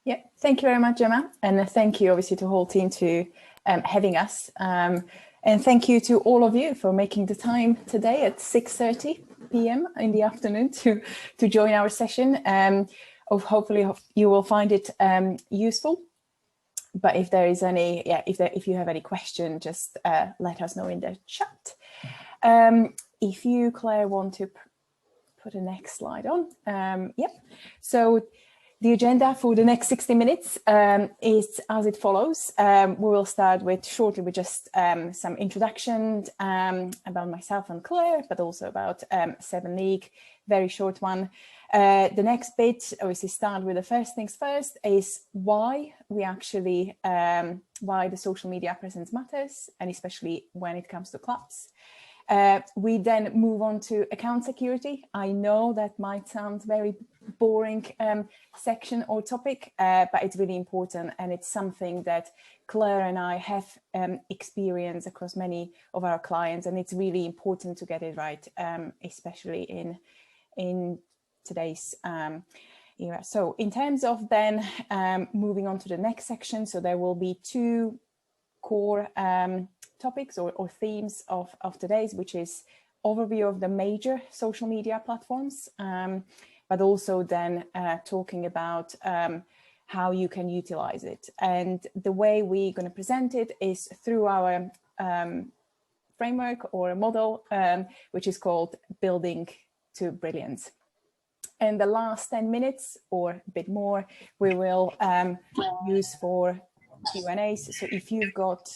Yeah, thank you very much, Gemma. And thank you, obviously, to the whole team to having us. And thank you to all of you for making the time today at 6:30 p.m. in the afternoon to join our session. Hopefully you will find it useful. But if there is any, if you have any question, just let us know in the chat. If you, Claire, want to put the next slide on. So the agenda for the next 60 minutes is as it follows. We will start shortly with just some introduction about myself and Claire, but also about 7 League, very short one. The next bit, obviously start with the first things first, is why we actually, why the social media presence matters, and especially when it comes to clubs. We then move on to account security. I know that might sound very boring section or topic, but it's really important, and it's something that Claire and I have experienced across many of our clients, and it's really important to get it right, especially in today's era. So in terms of then moving on to the next section, so there will be 2 core topics or themes of today's, which is overview of the major social media platforms, but also then talking about how you can utilize it. And the way we're going to present it is through our framework or a model, which is called Building to Brilliance. And the last 10 minutes or a bit more, we will use for Q&As. So if you've got,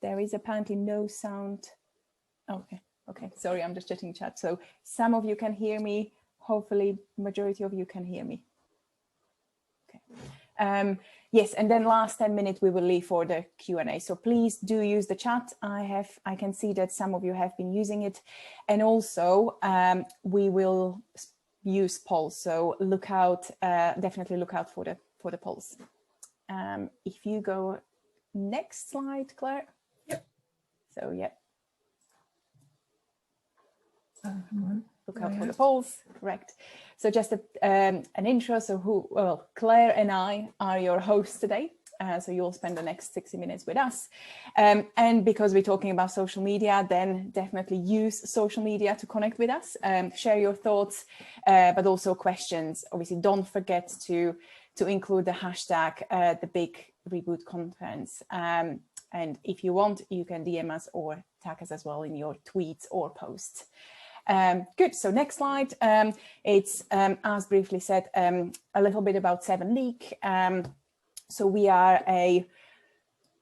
there is apparently no sound. Okay, sorry, I'm just checking chat. So some of you can hear me. Hopefully, majority of you can hear me. Okay. Yes, and then last 10 minutes we will leave for the Q&A. So please do use the chat. I can see that some of you have been using it, and also we will use polls. So look out, definitely look out for the polls. If you go next slide, Claire. Yep. So yeah. Look out for the polls, correct. So just an intro. So Claire and I are your hosts today. So you'll spend the next 60 minutes with us. And because we're talking about social media, then definitely use social media to connect with us, share your thoughts, but also questions. Obviously, don't forget to include the hashtag, the big Reboot conference. And if you want, you can DM us or tag us as well in your tweets or posts. Good. So next slide. It's, as briefly said, a little bit about 7 League. So we are a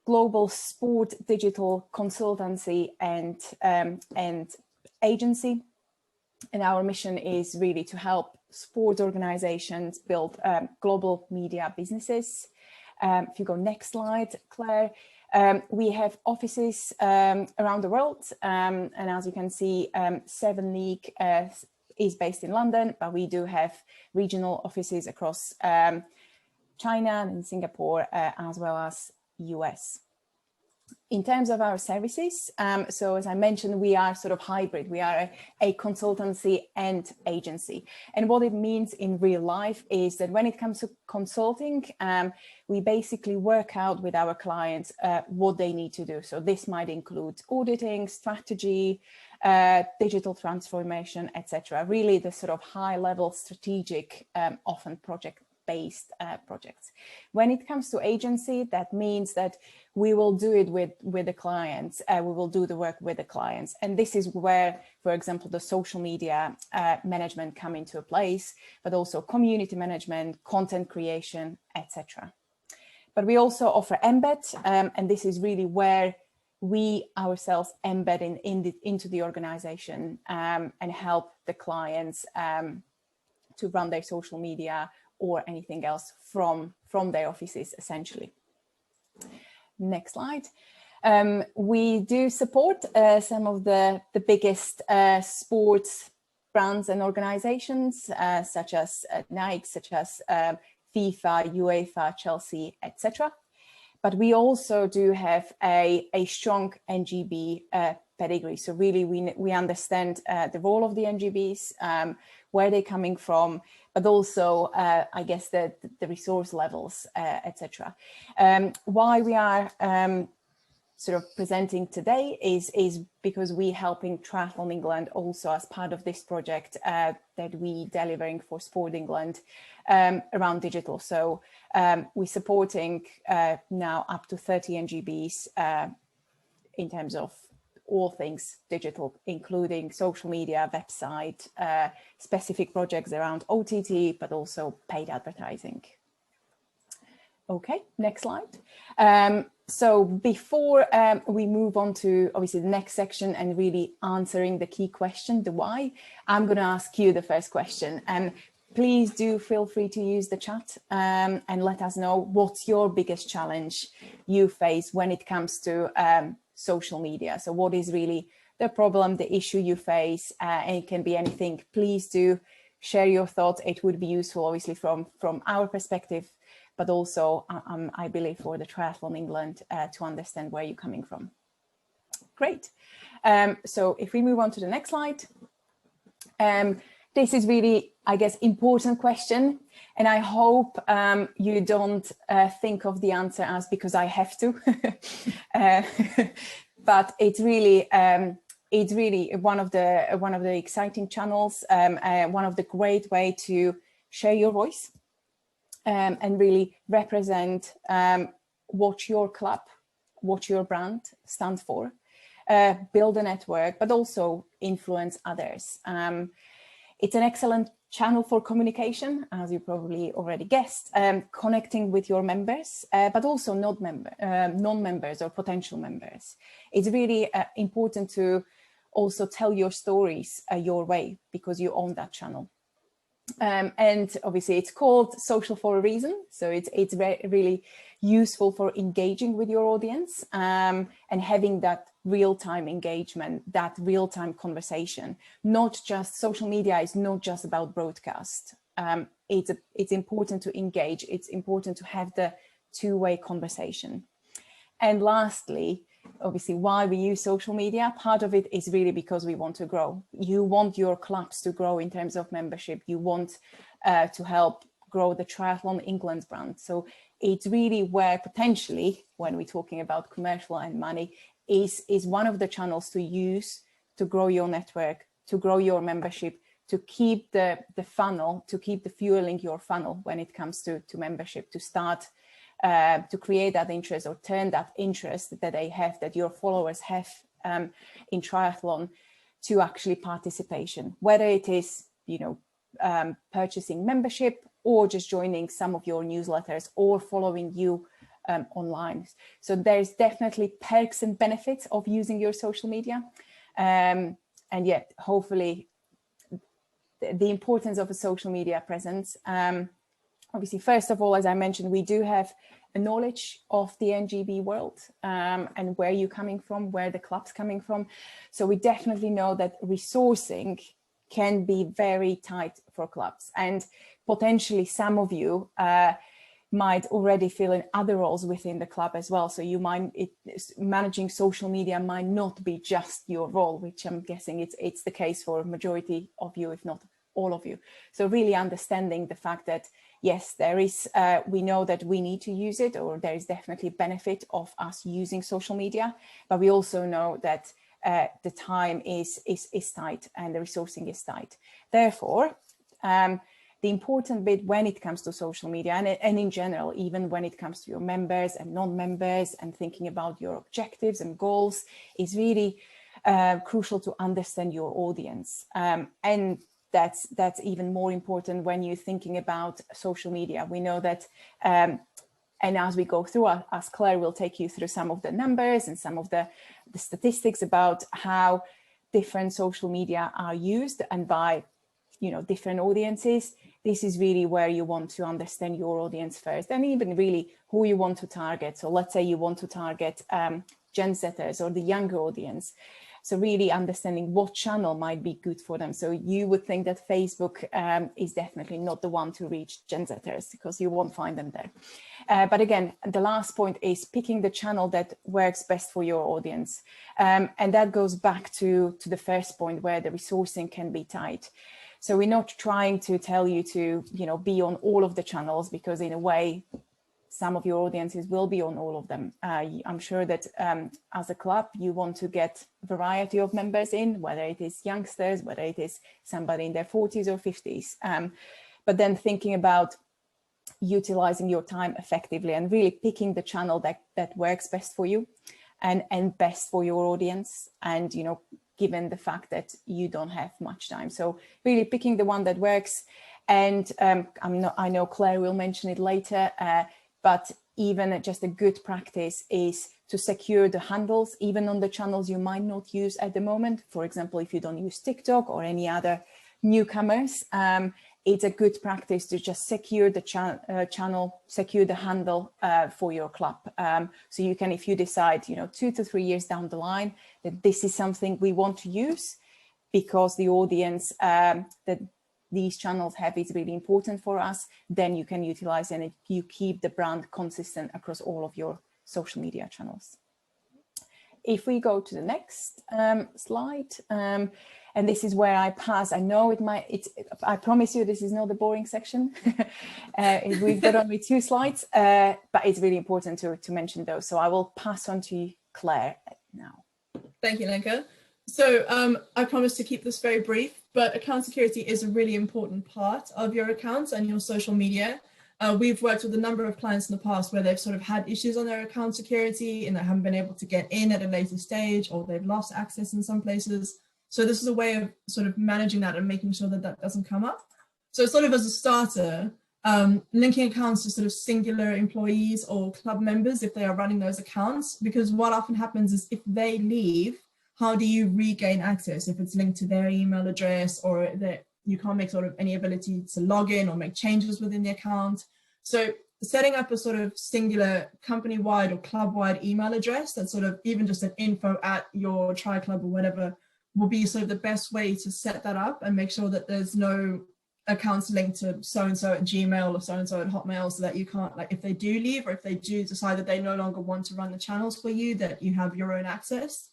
global sport digital consultancy and agency. And our mission is really to help sport organizations build global media businesses. If you go next slide, Claire. We have offices around the world, and as you can see, 7 League is based in London, but we do have regional offices across China and Singapore, as well as US. In terms of our services, so as I mentioned, we are sort of hybrid. We are a consultancy and agency. And what it means in real life is that when it comes to consulting, we basically work out with our clients what they need to do. So this might include auditing, strategy, digital transformation, etc. Really the sort of high level strategic, often project-based projects. When it comes to agency, that means that we will do it with the clients. We will do the work with the clients. And this is where, for example, the social media management come into place, but also community management, content creation, etc. But we also offer embed, and this is really where we ourselves embed into the organization and help the clients to run their social media or anything else from their offices, essentially. Next slide. We do support some of the biggest sports brands and organizations, such as Nike, such as FIFA, UEFA, Chelsea, etc. But we also do have a strong NGB pedigree. So really, we understand the role of the NGBs. where they're coming from, but also, I guess, the resource levels, etc. Why we are sort of presenting today is because we're helping Triathlon England also as part of this project that we delivering for Sport England around digital. So we're supporting now up to 30 NGBs in terms of all things digital, including social media, website, specific projects around OTT, but also paid advertising. Okay, next slide. So before we move on to obviously the next section and really answering the key question, the why, I'm going to ask you the first question. And please do feel free to use the chat and let us know what's your biggest challenge you face when it comes to social media. So what is really the problem, the issue you face, and it can be anything. Please do share your thoughts. It would be useful, obviously, from our perspective, but also, I believe, for the Triathlon England to understand where you're coming from. Great. So if we move on to the next slide, this is really, I guess, important question. And I hope you don't think of the answer as because I have to. But it's really one of the exciting channels, one of the great way to share your voice. And really represent what your club, what your brand stands for, build a network, but also influence others. It's an excellent channel for communication, as you probably already guessed, connecting with your members, but also non-members or potential members. It's really important to also tell your stories your way because you own that channel. And obviously it's called social for a reason. So it's really useful for engaging with your audience and having that real-time engagement, that real-time conversation. Not just social media is not just about broadcast. It's important to engage. It's important to have the two-way conversation. And lastly, obviously, why we use social media, part of it is really because we want to grow. You want your clubs to grow in terms of membership. You want to help grow the Triathlon England brand. So it's really where potentially, when we're talking about commercial and money, is one of the channels to use to grow your network, to grow your membership, to keep the funnel, to keep the fueling your funnel when it comes to membership, to start to create that interest or turn that interest that they have, that your followers have in triathlon, to actually participation, whether it is, purchasing membership or just joining some of your newsletters or following you online. So there's definitely perks and benefits of using your social media. And yet, hopefully, the importance of a social media presence. Obviously, first of all, as I mentioned, we do have a knowledge of the NGB world and where you're coming from, where the club's coming from. So we definitely know that resourcing can be very tight for clubs. And potentially some of you might already fill in other roles within the club as well. So you might, managing social media might not be just your role, which I'm guessing it's the case for a majority of you, if not all of you. So really understanding the fact that, yes, there is, we know that we need to use it, or there is definitely benefit of us using social media, but we also know that the time is tight and the resourcing is tight. Therefore, the important bit when it comes to social media and in general, even when it comes to your members and non-members and thinking about your objectives and goals, is really crucial to understand your audience. And that's even more important when you're thinking about social media. We know that, and as we go through, as Claire will take you through some of the numbers and some of the statistics about how different social media are used and by, different audiences. This is really where you want to understand your audience first, and even really who you want to target. So let's say you want to target Gen Zers or the younger audience. So really understanding what channel might be good for them. So you would think that Facebook is definitely not the one to reach Gen Zers because you won't find them there. But again, the last point is picking the channel that works best for your audience. And that goes back to the first point where the resourcing can be tight. So we're not trying to tell you to, be on all of the channels, because in a way, some of your audiences will be on all of them. I'm sure that as a club, you want to get a variety of members in, whether it is youngsters, whether it is somebody in their 40s or 50s. But then thinking about utilizing your time effectively and really picking the channel that works best for you and best for your audience. And, given the fact that you don't have much time. So really picking the one that works. And I know Claire will mention it later, but even just a good practice is to secure the handles, even on the channels you might not use at the moment. For example, if you don't use TikTok or any other newcomers, it's a good practice to just secure the channel, secure the handle for your club. So you can, if you decide, 2 to 3 years down the line, that this is something we want to use because the audience that these channels have is really important for us, then you can utilize and you keep the brand consistent across all of your social media channels. If we go to the next slide, and this is where I pass. I know I promise you this is not the boring section. We've got only 2 slides, but it's really important to mention those. So I will pass on to Claire now. Thank you, Lenka. So I promise to keep this very brief, but account security is a really important part of your accounts and your social media. We've worked with a number of clients in the past where they've sort of had issues on their account security and they haven't been able to get in at a later stage, or they've lost access in some places. So this is a way of sort of managing that and making sure that that doesn't come up. So sort of as a starter, linking accounts to sort of singular employees or club members if they are running those accounts, because what often happens is if they leave, how do you regain access if it's linked to their email address, or that you can't make sort of any ability to log in or make changes within the account. So setting up a sort of singular company-wide or club-wide email address that's sort of even just an info at your tri-club or whatever will be sort of the best way to set that up and make sure that there's no accounts linked to so-and-so at Gmail or so-and-so at Hotmail, so that you can't, like, if they do leave or if they do decide that they no longer want to run the channels for you, that you have your own access.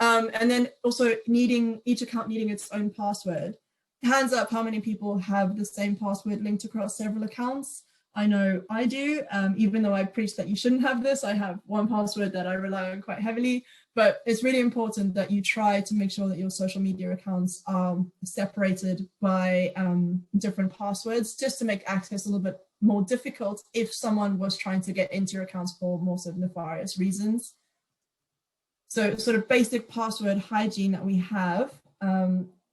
And then also each account needing its own password. Hands up how many people have the same password linked across several accounts. I know I do, even though I preach that you shouldn't have this. I have one password that I rely on quite heavily, but it's really important that you try to make sure that your social media accounts are separated by different passwords, just to make access a little bit more difficult if someone was trying to get into your accounts for more sort of nefarious reasons. So sort of basic password hygiene that we have.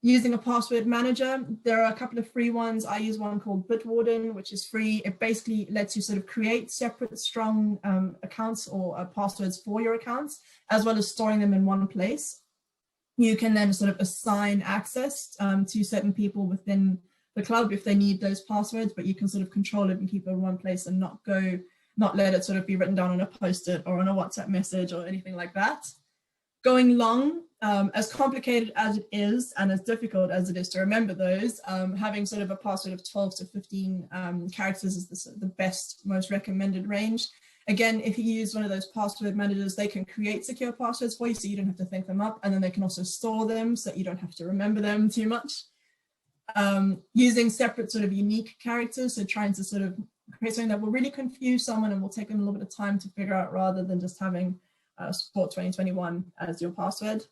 Using a password manager, there are a couple of free ones. I use one called Bitwarden, which is free. It basically lets you sort of create separate strong accounts or passwords for your accounts, as well as storing them in one place. You can then sort of assign access to certain people within the club if they need those passwords, but you can sort of control it and keep it in one place and not let it sort of be written down on a post-it or on a WhatsApp message or anything like that. Going long, as complicated as it is and as difficult as it is to remember those, having sort of a password of 12 to 15 characters is the best, most recommended range. Again, if you use one of those password managers, they can create secure passwords for you so you don't have to think them up, and then they can also store them so that you don't have to remember them too much. Using separate sort of unique characters, so trying to sort of create something that will really confuse someone and will take them a little bit of time to figure out, rather than just having Sport 2021 as your password.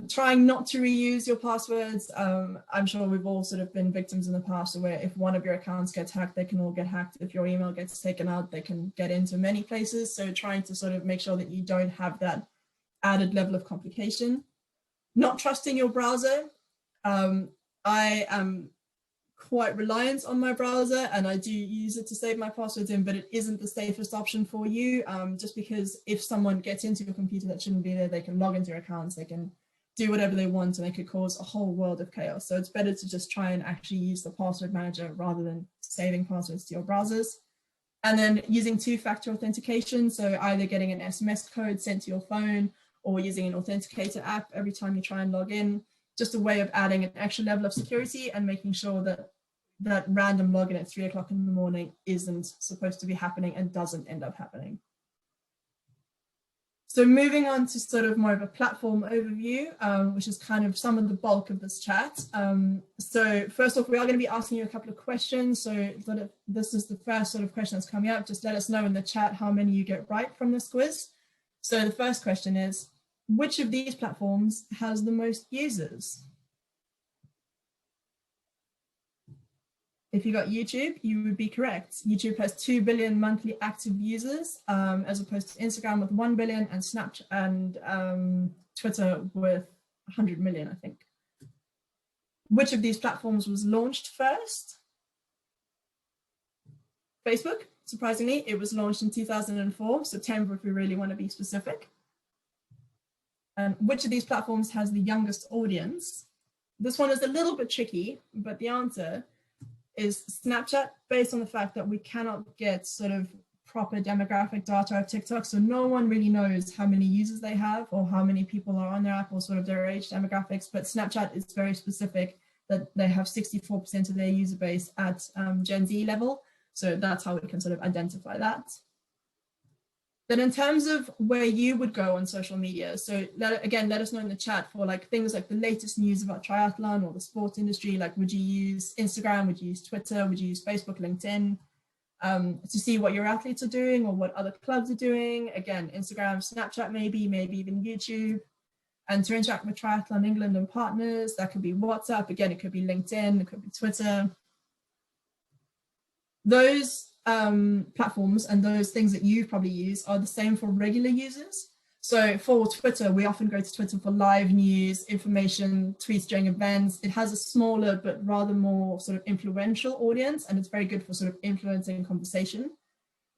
Trying not to reuse your passwords. I'm sure we've all sort of been victims in the past where if one of your accounts gets hacked, they can all get hacked. If your email gets taken out, they can get into many places. So trying to sort of make sure that you don't have that added level of complication. Not trusting your browser. I am quite reliant on my browser and I do use it to save my passwords in, but it isn't the safest option for you, just because if someone gets into your computer that shouldn't be there, they can log into your accounts, they can do whatever they want, and they could cause a whole world of chaos. So it's better to just try and actually use the password manager rather than saving passwords to your browsers. And then using two-factor authentication, so either getting an SMS code sent to your phone or using an authenticator app every time you try and log in. Just a way of adding an extra level of security and making sure that that random login at 3 o'clock in the morning isn't supposed to be happening and doesn't end up happening. So moving on to sort of more of a platform overview, which is kind of some of the bulk of this chat. So first off, we are going to be asking you a couple of questions. So this is the first sort of question that's coming up. Just let us know in the chat how many you get right from this quiz. So the first question is, which of these platforms has the most users? If you got YouTube, you would be correct. YouTube has 2 billion monthly active users, as opposed to Instagram with 1 billion and Snapchat and Twitter with 100 million, I think. Which of these platforms was launched first? Facebook, surprisingly, it was launched in 2004, September if we really want to be specific. And which of these platforms has the youngest audience? This one is a little bit tricky, but the answer is Snapchat, based on the fact that we cannot get sort of proper demographic data of TikTok. So no one really knows how many users they have or how many people are on their app or sort of their age demographics. But Snapchat is very specific that they have 64% of their user base at Gen Z level. So that's how we can sort of identify that. Then in terms of where you would go on social media, so let us know in the chat for like things like the latest news about triathlon or the sports industry. Like, would you use Instagram? Would you use Twitter? Would you use Facebook, LinkedIn to see what your athletes are doing or what other clubs are doing? Again, Instagram, Snapchat, maybe even YouTube. And to interact with Triathlon England and partners, that could be WhatsApp. Again, it could be LinkedIn, it could be Twitter. Those platforms and those things that you probably use are the same for regular users. So for Twitter, we often go to Twitter for live news, information, tweets during events. It has a smaller but rather more sort of influential audience, and it's very good for sort of influencing conversation.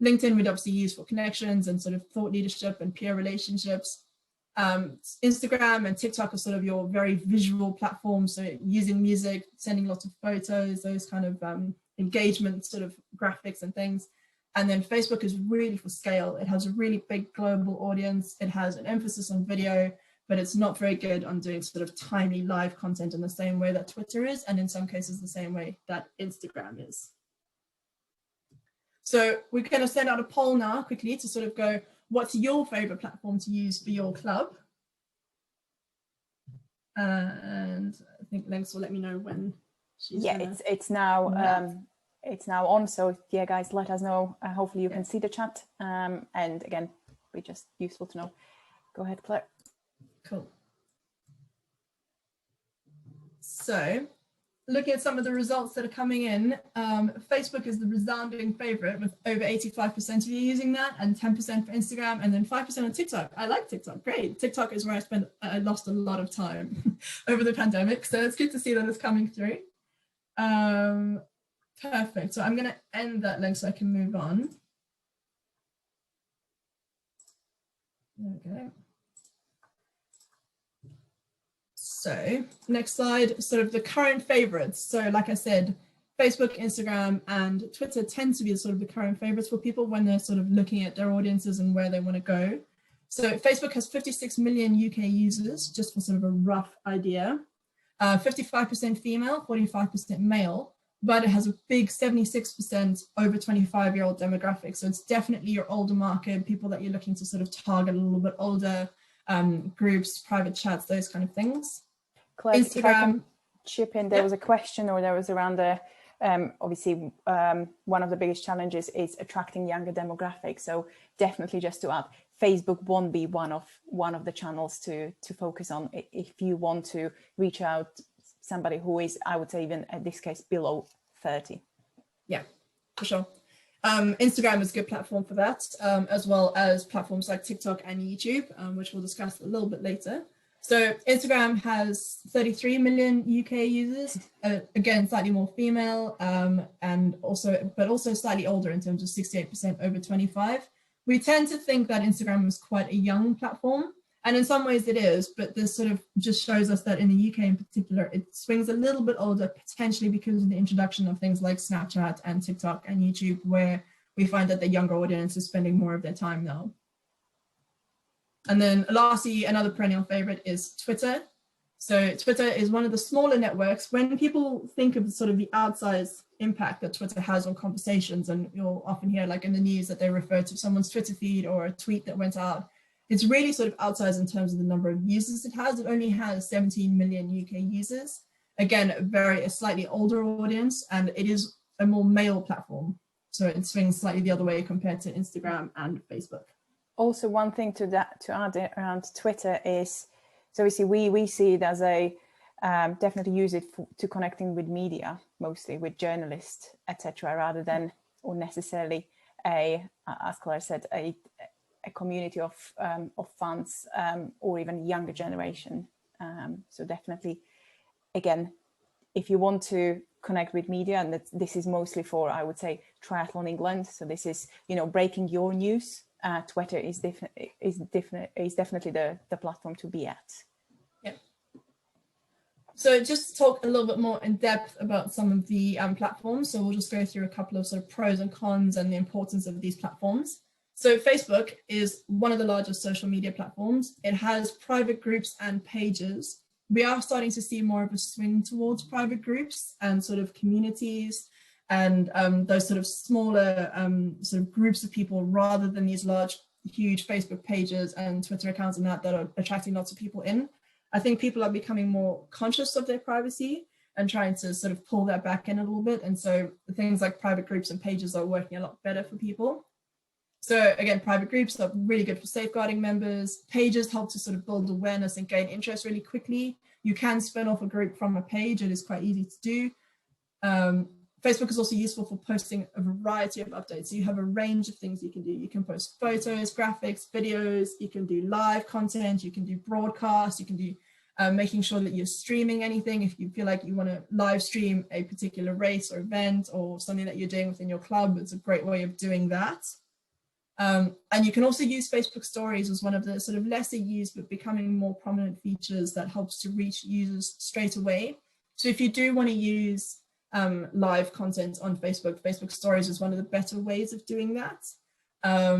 LinkedIn we'd obviously use for connections and sort of thought leadership and peer relationships. Instagram and TikTok are sort of your very visual platforms, so using music, sending lots of photos, those kind of engagement sort of graphics and things. And then Facebook is really for scale. It has a really big global audience. It has an emphasis on video, but it's not very good on doing sort of timely live content in the same way that Twitter is, and in some cases the same way that Instagram is. So we're going to send out a poll now quickly to sort of go, what's your favorite platform to use for your club? And I think Lex will let me know when she's it's now on. So yeah, guys, let us know. Hopefully you can see the chat. And again, be just useful to know. Go ahead, Claire. Cool. So looking at some of the results that are coming in, Facebook is the resounding favorite with over 85% of you using that, and 10% for Instagram, and then 5% on TikTok. I like TikTok, great. TikTok is where I lost a lot of time over the pandemic. So it's good to see that it's coming through. Perfect. So I'm going to end that link so I can move on. Okay. So next slide, sort of the current favorites. So like I said, Facebook, Instagram, and Twitter tend to be sort of the current favorites for people when they're sort of looking at their audiences and where they want to go. So Facebook has 56 million UK users, just for sort of a rough idea. 55% female, 45% male, but it has a big 76% over 25-year-old demographic. So it's definitely your older market, people that you're looking to sort of target a little bit older, groups, private chats, those kind of things. Claire, Instagram, if I can chip in, there was a question, or there was around the, obviously one of the biggest challenges is attracting younger demographics. So definitely, just to add, Facebook won't be one of the channels to focus on if you want to reach out somebody who is, I would say, even at this case below 30. Yeah, for sure. Instagram is a good platform for that, as well as platforms like TikTok and YouTube, which we'll discuss a little bit later. So Instagram has 33 million UK users, again, slightly more female, but also slightly older in terms of 68% over 25. We tend to think that Instagram is quite a young platform, and in some ways it is, but this sort of just shows us that in the UK in particular, it swings a little bit older, potentially because of the introduction of things like Snapchat and TikTok and YouTube, where we find that the younger audience is spending more of their time now. And then lastly, another perennial favorite is Twitter. So Twitter is one of the smaller networks. When people think of sort of the outsized impact that Twitter has on conversations, and you'll often hear like in the news that they refer to someone's Twitter feed or a tweet that went out, It's really sort of outsized in terms of the number of users it has. It only has 17 million UK users. Again, a slightly older audience, and it is a more male platform. So it swings slightly the other way compared to Instagram and Facebook. Also, one thing to add around Twitter is, so obviously we see it as a, definitely use it to connecting with media, mostly with journalists, etc., rather than, or necessarily as Claire said, a community of fans or even younger generation. So definitely, again, if you want to connect with media, and this is mostly for, I would say, Triathlon England. So this is, breaking your news. Twitter is definitely the platform to be at. Yeah. So just to talk a little bit more in depth about some of the platforms. So we'll just go through a couple of sort of pros and cons and the importance of these platforms. So Facebook is one of the largest social media platforms. It has private groups and pages. We are starting to see more of a swing towards private groups and sort of communities and those sort of smaller sort of groups of people, rather than these large, huge Facebook pages and Twitter accounts and that are attracting lots of people in. I think people are becoming more conscious of their privacy and trying to sort of pull that back in a little bit. And so things like private groups and pages are working a lot better for people. So again, private groups are really good for safeguarding members. Pages help to sort of build awareness and gain interest really quickly. You can spin off a group from a page. It is quite easy to do. Facebook is also useful for posting a variety of updates. So you have a range of things you can do. You can post photos, graphics, videos. You can do live content. You can do broadcasts. You can do making sure that you're streaming anything. If you feel like you want to live stream a particular race or event or something that you're doing within your club, it's a great way of doing that. And you can also use Facebook stories as one of the sort of lesser used but becoming more prominent features that helps to reach users straight away. So if you do want to use live content on Facebook, Facebook stories is one of the better ways of doing that,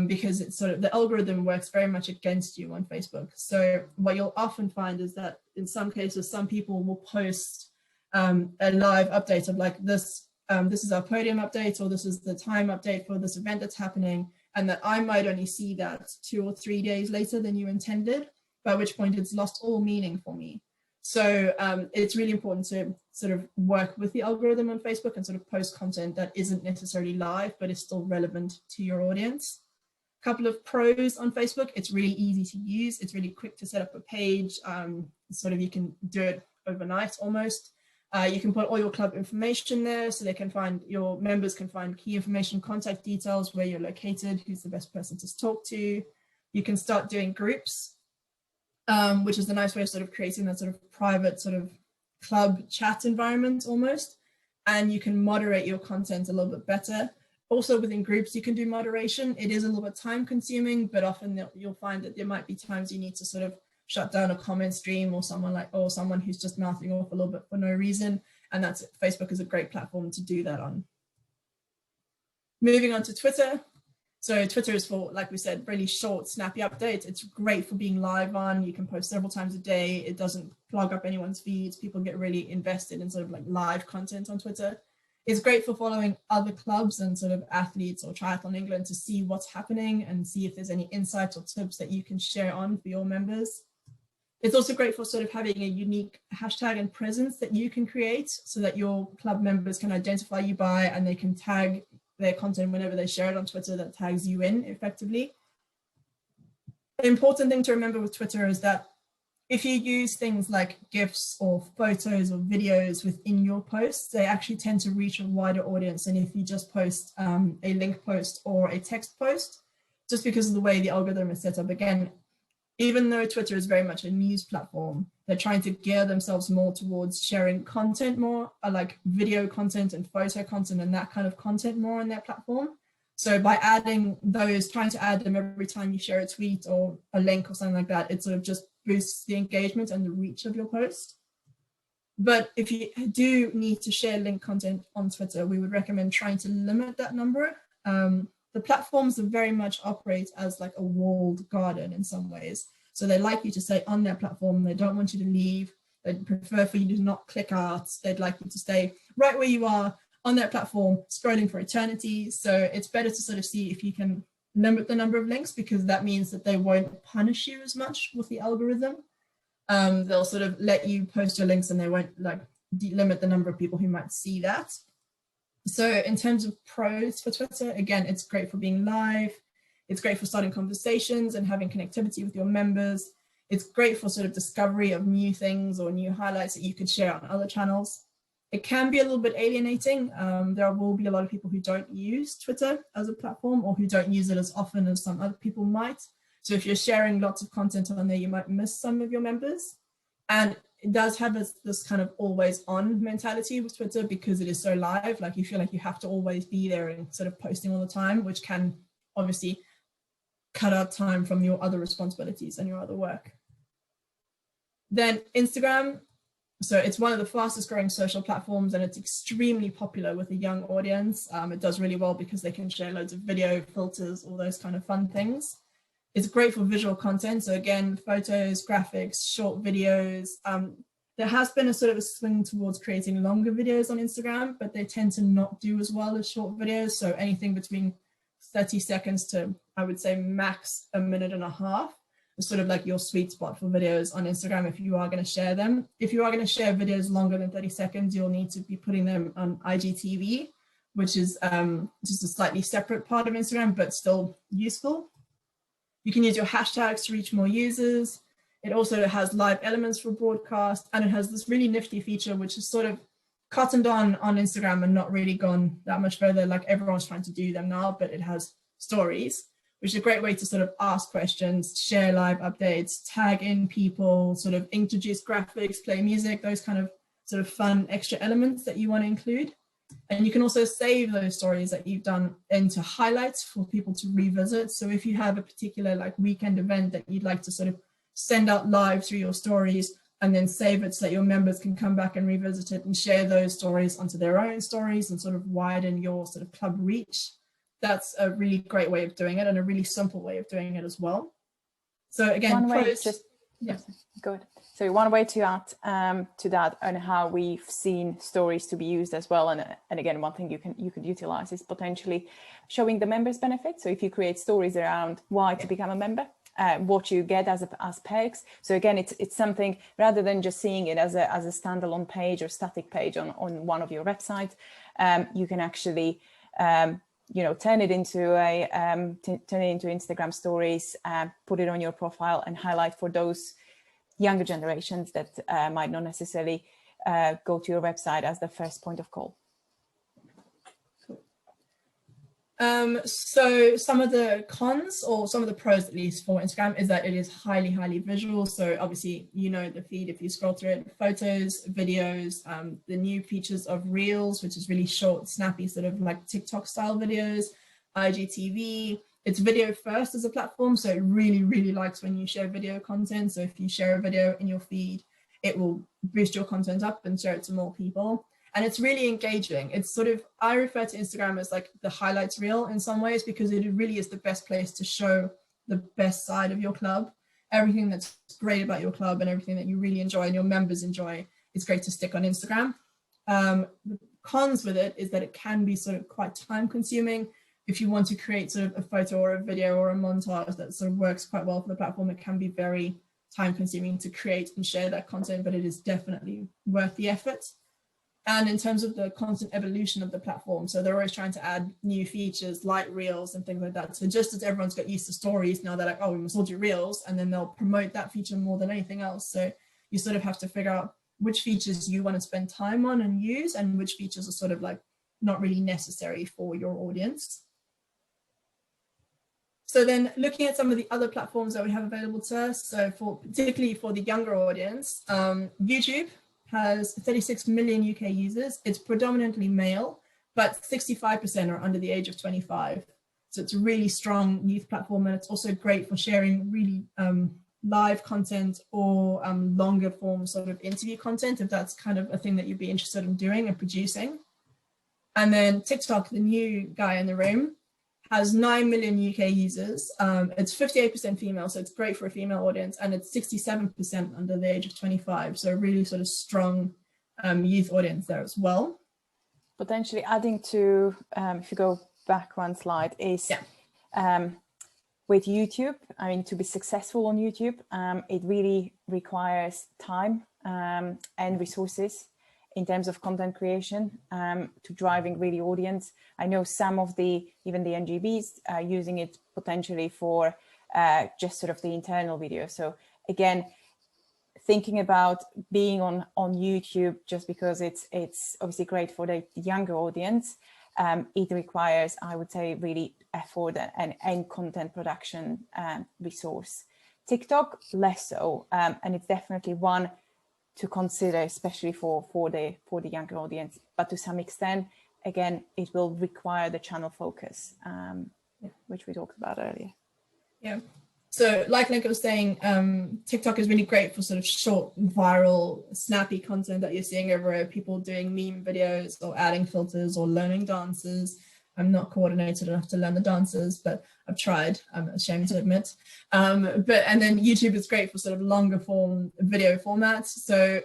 because it's sort of, the algorithm works very much against you on Facebook. So what you'll often find is that in some cases, some people will post a live update of like this is our podium update, or this is the time update for this event that's happening. And that I might only see that 2 or 3 days later than you intended, by which point it's lost all meaning for me. So it's really important to sort of work with the algorithm on Facebook and sort of post content that isn't necessarily live, but is still relevant to your audience. A couple of pros on Facebook: it's really easy to use. It's really quick to set up a page. Sort of you can do it overnight almost. You can put all your club information there, so they can find, your members can find key information, contact details, where you're located, who's the best person to talk to. You can start doing groups, which is a nice way of sort of creating that sort of private sort of club chat environment almost. And you can moderate your content a little bit better. Also within groups, you can do moderation. It is a little bit time consuming, but often you'll find that there might be times you need to sort of shut down a comment stream or someone who's just mouthing off a little bit for no reason. And that's it. Facebook is a great platform to do that on. Moving on to Twitter. So Twitter is for, like we said, really short, snappy updates. It's great for being live on. You can post several times a day. It doesn't clog up anyone's feeds. People get really invested in sort of like live content on Twitter. It's great for following other clubs and sort of athletes or Triathlon England to see what's happening and see if there's any insights or tips that you can share on for your members. It's also great for sort of having a unique hashtag and presence that you can create so that your club members can identify you by, and they can tag their content whenever they share it on Twitter that tags you in effectively. The important thing to remember with Twitter is that if you use things like GIFs or photos or videos within your posts, they actually tend to reach a wider audience than if you just post a link post or a text post, just because of the way the algorithm is set up. Again, even though Twitter is very much a news platform, they're trying to gear themselves more towards sharing content more, like video content and photo content and that kind of content more on their platform. So by adding those, trying to add them every time you share a tweet or a link or something like that, it sort of just boosts the engagement and the reach of your post. But if you do need to share link content on Twitter, we would recommend trying to limit that number. The platforms very much operate as like a walled garden in some ways. So they like you to stay on their platform. They don't want you to leave. They'd prefer for you to not click out. They'd like you to stay right where you are on their platform, scrolling for eternity. So it's better to sort of see if you can limit the number of links, because that means that they won't punish you as much with the algorithm. They'll sort of let you post your links and they won't like limit the number of people who might see that. So in terms of pros for Twitter, again, it's great for being live. It's great for starting conversations and having connectivity with your members. It's great for sort of discovery of new things or new highlights that you could share on other channels. It can be a little bit alienating. There will be a lot of people who don't use Twitter as a platform or who don't use it as often as some other people might. So if you're sharing lots of content on there, you might miss some of your members. And it does have this kind of always on mentality with Twitter because it is so live. Like you feel like you have to always be there and sort of posting all the time, which can obviously cut out time from your other responsibilities and your other work. Then Instagram. So it's one of the fastest growing social platforms and it's extremely popular with a young audience. It does really well because they can share loads of video filters, all those kind of fun things. It's great for visual content. So again, photos, graphics, short videos. There has been a sort of a swing towards creating longer videos on Instagram, but they tend to not do as well as short videos. So anything between 30 seconds to, I would say, max a minute and a half. Sort of like your sweet spot for videos on Instagram if you are going to share them. If you are going to share videos longer than 30 seconds, you'll need to be putting them on IGTV, which is just a slightly separate part of Instagram, but still useful. You can use your hashtags to reach more users. It also has live elements for broadcast, and it has this really nifty feature, which is sort of cottoned on Instagram and not really gone that much further, like everyone's trying to do them now, but it has stories, which is a great way to sort of ask questions, share live updates, tag in people, sort of introduce graphics, play music, those kind of sort of fun extra elements that you want to include. And you can also save those stories that you've done into highlights for people to revisit. So if you have a particular like weekend event that you'd like to sort of send out live through your stories and then save it so that your members can come back and revisit it and share those stories onto their own stories and sort of widen your sort of club reach. That's a really great way of doing it and a really simple way of doing it as well. So again, go ahead. So one way to add to that and how we've seen stories to be used as well, and again, one thing you could utilize is potentially showing the members benefits. So if you create stories around why to become a member, what you get as perks. So again, it's something rather than just seeing it as a standalone page or static page on one of your websites, you can actually turn it into Instagram stories, put it on your profile and highlight for those younger generations that might not necessarily go to your website as the first point of call. So some of the cons, or some of the pros at least for Instagram, is that it is highly, highly visual. So obviously, the feed, if you scroll through it, photos, videos, the new features of Reels, which is really short, snappy, sort of like TikTok style videos, IGTV. It's video first as a platform. So it really, really likes when you share video content. So if you share a video in your feed, it will boost your content up and share it to more people. And it's really engaging. It's sort of, I refer to Instagram as like the highlights reel in some ways, because it really is the best place to show the best side of your club. Everything that's great about your club and everything that you really enjoy and your members enjoy, it's great to stick on Instagram. The cons with it is that it can be sort of quite time consuming. If you want to create sort of a photo or a video or a montage that sort of works quite well for the platform, it can be very time consuming to create and share that content, but it is definitely worth the effort. And in terms of the constant evolution of the platform, so they're always trying to add new features like Reels and things like that. So just as everyone's got used to stories, now they're like, oh, we must all do Reels, and then they'll promote that feature more than anything else. So you sort of have to figure out which features you want to spend time on and use, and which features are sort of like not really necessary for your audience. So then looking at some of the other platforms that we have available to us, so particularly for the younger audience, YouTube has 36 million UK users. It's predominantly male, but 65% are under the age of 25. So it's a really strong youth platform, and it's also great for sharing really live content or longer form sort of interview content, if that's kind of a thing that you'd be interested in doing and producing. And then TikTok, the new guy in the room, has 9 million UK users. It's 58% female, so it's great for a female audience, and it's 67% under the age of 25. So a really sort of strong youth audience there as well. Potentially adding to, if you go back one slide, is with YouTube, I mean, to be successful on YouTube, it really requires time and resources in terms of content creation to driving really audience. I know some of even the NGBs are using it potentially for just sort of the internal video. So again, thinking about being on YouTube just because it's obviously great for the younger audience, it requires, I would say, really effort and content production resource. TikTok, less so, and it's definitely one to consider, especially for the younger audience. But to some extent, again, it will require the channel focus, which we talked about earlier. Yeah. So like Lenka was saying, TikTok is really great for sort of short, viral, snappy content that you're seeing everywhere, people doing meme videos or adding filters or learning dances. I'm not coordinated enough to learn the dances, but I've tried, I'm ashamed to admit. And then YouTube is great for sort of longer form video formats. So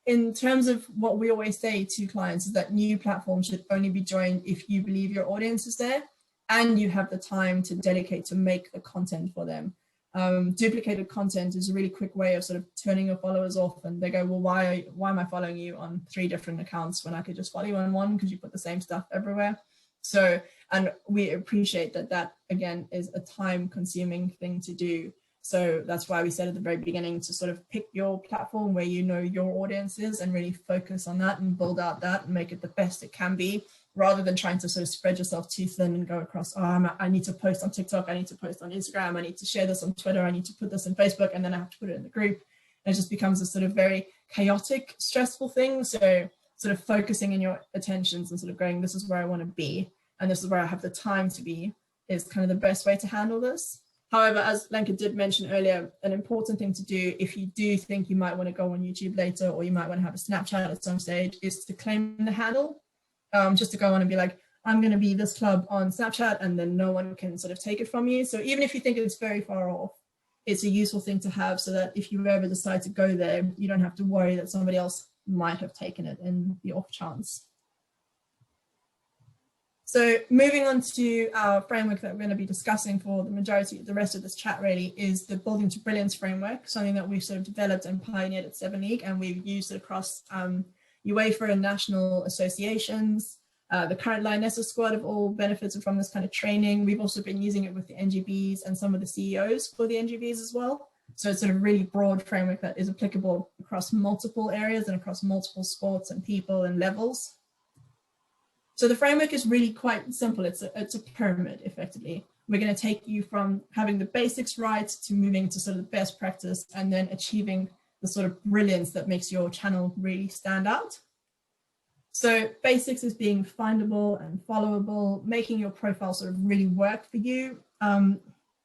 in terms of what we always say to clients is that new platforms should only be joined if you believe your audience is there and you have the time to dedicate to make the content for them. Duplicated content is a really quick way of sort of turning your followers off, and they go, well, why am I following you on 3 different accounts when I could just follow you on one because you put the same stuff everywhere? So, and we appreciate that again is a time consuming thing to do. So that's why we said at the very beginning to sort of pick your platform where you know your audience is and really focus on that and build out that and make it the best it can be, rather than trying to sort of spread yourself too thin and go across, I need to post on TikTok, I need to post on Instagram, I need to share this on Twitter, I need to put this on Facebook, and then I have to put it in the group. And it just becomes a sort of very chaotic, stressful thing. So sort of focusing in your attentions and sort of going, this is where I want to be, and this is where I have the time to be, is kind of the best way to handle this. However, as Lenka did mention earlier, an important thing to do if you do think you might want to go on YouTube later, or you might want to have a Snapchat at some stage, is to claim the handle. Just to go on and be like, I'm going to be this club on Snapchat, and then no one can sort of take it from you. So even if you think it's very far off, it's a useful thing to have so that if you ever decide to go there, you don't have to worry that somebody else might have taken it in the off chance. So moving on to our framework that we're going to be discussing for the rest of this chat really is the Building to Brilliance framework, something that we've sort of developed and pioneered at 7 League, and we've used it across UEFA and national associations. The current Lioness squad have all benefited from this kind of training. We've also been using it with the NGBs and some of the CEOs for the NGBs as well. So it's sort of really broad framework that is applicable across multiple areas and across multiple sports and people and levels. So the framework is really quite simple. It's a pyramid, effectively. We're going to take you from having the basics right to moving to sort of the best practice and then achieving the sort of brilliance that makes your channel really stand out. So basics is being findable and followable, making your profile sort of really work for you.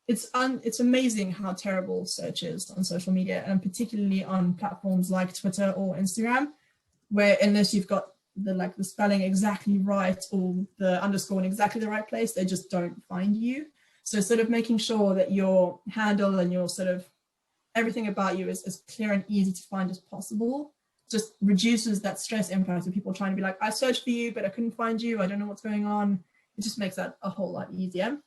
It's amazing how terrible search is on social media, and particularly on platforms like Twitter or Instagram, where unless you've got the spelling exactly right or the underscore in exactly the right place, they just don't find you. So sort of making sure that your handle and your sort of everything about you is as clear and easy to find as possible just reduces that stress impact of people trying to be like, I searched for you, but I couldn't find you. I don't know what's going on. It just makes that a whole lot easier.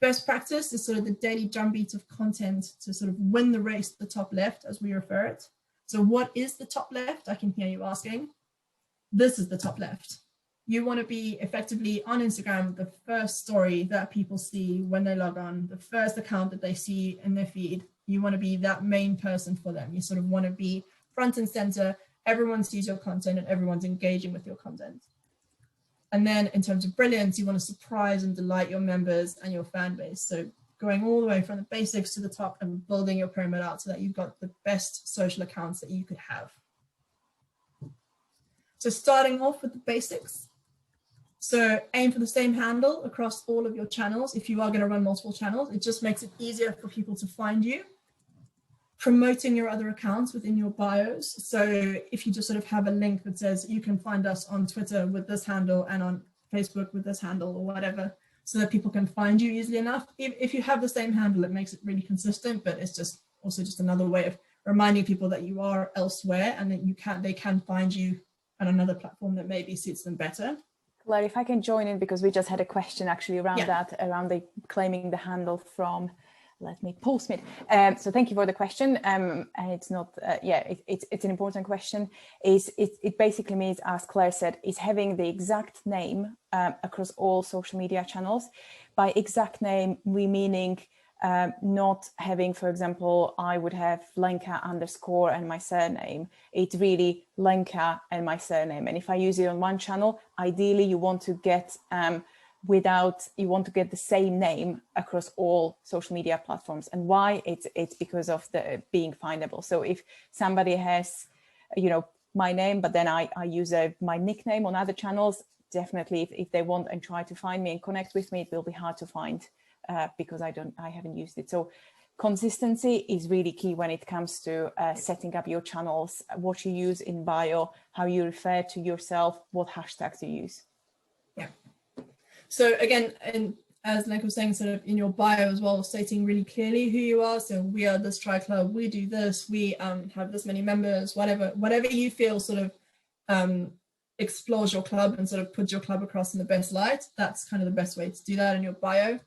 Best practice is sort of the daily drumbeat of content to sort of win the race to the top left, as we refer it. So what is the top left? I can hear you asking. This is the top left. You want to be effectively on Instagram, the first story that people see when they log on, the first account that they see in their feed. You want to be that main person for them. You sort of want to be front and center. Everyone sees your content and everyone's engaging with your content. And then in terms of brilliance, you want to surprise and delight your members and your fan base. So going all the way from the basics to the top and building your pyramid out so that you've got the best social accounts that you could have. So starting off with the basics. So aim for the same handle across all of your channels. If you are going to run multiple channels, it just makes it easier for people to find you. Promoting your other accounts within your bios. So if you just sort of have a link that says you can find us on Twitter with this handle and on Facebook with this handle or whatever, so that people can find you easily enough. If you have the same handle, it makes it really consistent, but it's just also just another way of reminding people that you are elsewhere and that they can find you on another platform that maybe suits them better. Claire, if I can join in, because we just had a question actually around that, around the claiming the handle from, let me pause it. So thank you for the question. And it's not, it's an important question. It basically means, as Claire said, is having the exact name across all social media channels. By exact name, we meaning not having, for example, I would have Lenka underscore and my surname. It's really Lenka and my surname. And if I use it on one channel, ideally you want to get the same name across all social media platforms. And why? It's because of the being findable. So if somebody has, my name, but then I use my nickname on other channels, definitely if they want and try to find me and connect with me, it will be hard to find. Because I haven't used it. So consistency is really key when it comes to setting up your channels, what you use in bio, how you refer to yourself, what hashtags you use. Yeah. So again, and as Lenka was saying, sort of in your bio as well, stating really clearly who you are. So we are this tri club, we do this, we have this many members, whatever you feel sort of explores your club and sort of puts your club across in the best light. That's kind of the best way to do that in your bio.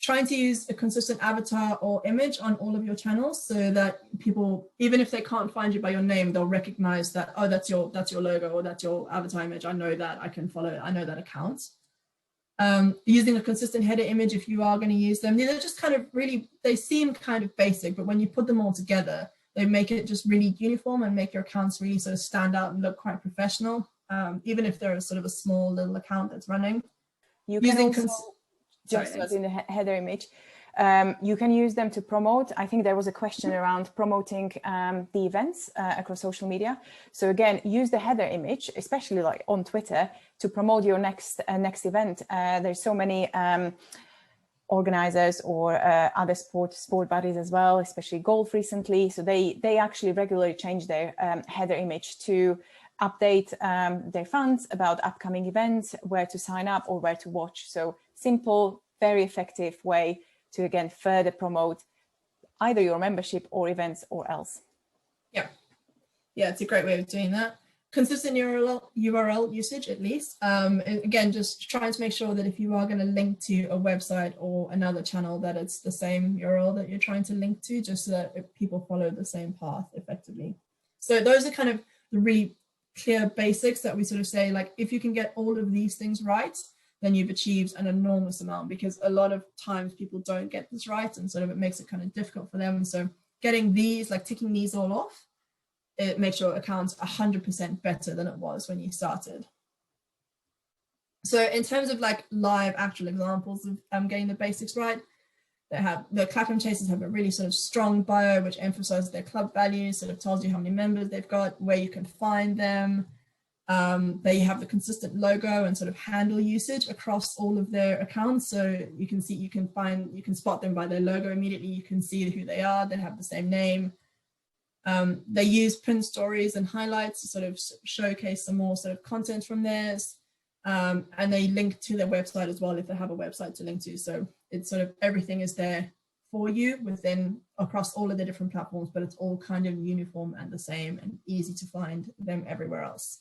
Trying to use a consistent avatar or image on all of your channels so that people, even if they can't find you by your name, they'll recognize that, oh, that's your logo or that's your avatar image. I know that, I can follow it, I know that account. Using a consistent header image if you are going to use them. These are just kind of really, they seem kind of basic, but when you put them all together, they make it just really uniform and make your accounts really sort of stand out and look quite professional, even if they're sort of a small little account that's running. You can also, just as in the header image, you can use them to promote. I think there was a question around promoting the events across social media. So again, use the header image, especially like on Twitter, to promote your next event. There's so many organizers or other sport bodies as well, especially golf recently. So they actually regularly change their header image to update their fans about upcoming events, where to sign up or where to watch. So simple, very effective way to, again, further promote either your membership or events or else. Yeah, it's a great way of doing that. Consistent URL usage, at least. Again, just trying to make sure that if you are going to link to a website or another channel, that it's the same URL that you're trying to link to, just so that people follow the same path effectively. So those are kind of the really clear basics that we sort of say, like, if you can get all of these things right, then you've achieved an enormous amount, because a lot of times people don't get this right and sort of it makes it kind of difficult for them. So getting these, like ticking these all off, it makes your account 100% better than it was when you started. So in terms of like live actual examples of getting the basics right, they have the Clapham Chasers have a really sort of strong bio, which emphasizes their club values, sort of tells you how many members they've got, where you can find them. They have the consistent logo and sort of handle usage across all of their accounts. So you can see, you can spot them by their logo immediately. You can see who they are. They have the same name. They use pin stories and highlights to sort of showcase some more sort of content from theirs. And they link to their website as well if they have a website to link to. So it's sort of everything is there for you across all of the different platforms, but it's all kind of uniform and the same and easy to find them everywhere else.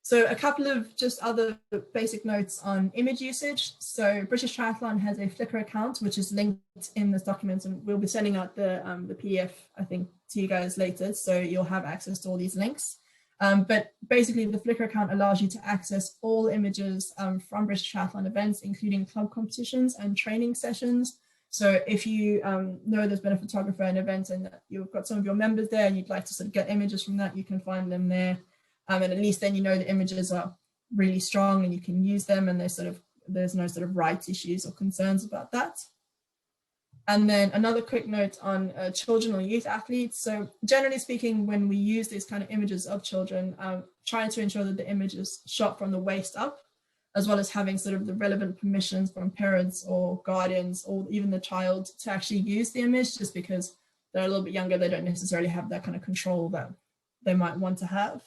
So a couple of just other basic notes on image usage. So British Triathlon has a Flickr account, which is linked in this document, and we'll be sending out the PDF, I think, to you guys later. So you'll have access to all these links. But basically the Flickr account allows you to access all images from British Triathlon events, including club competitions and training sessions. So if you know there's been a photographer at an event and you've got some of your members there and you'd like to sort of get images from that, you can find them there. And at least then you know the images are really strong and you can use them, and there's no sort of rights issues or concerns about that. And then another quick note on children or youth athletes. So generally speaking, when we use these kind of images of children, trying to ensure that the image is shot from the waist up, as well as having sort of the relevant permissions from parents or guardians or even the child to actually use the image, just because they're a little bit younger, they don't necessarily have that kind of control that they might want to have.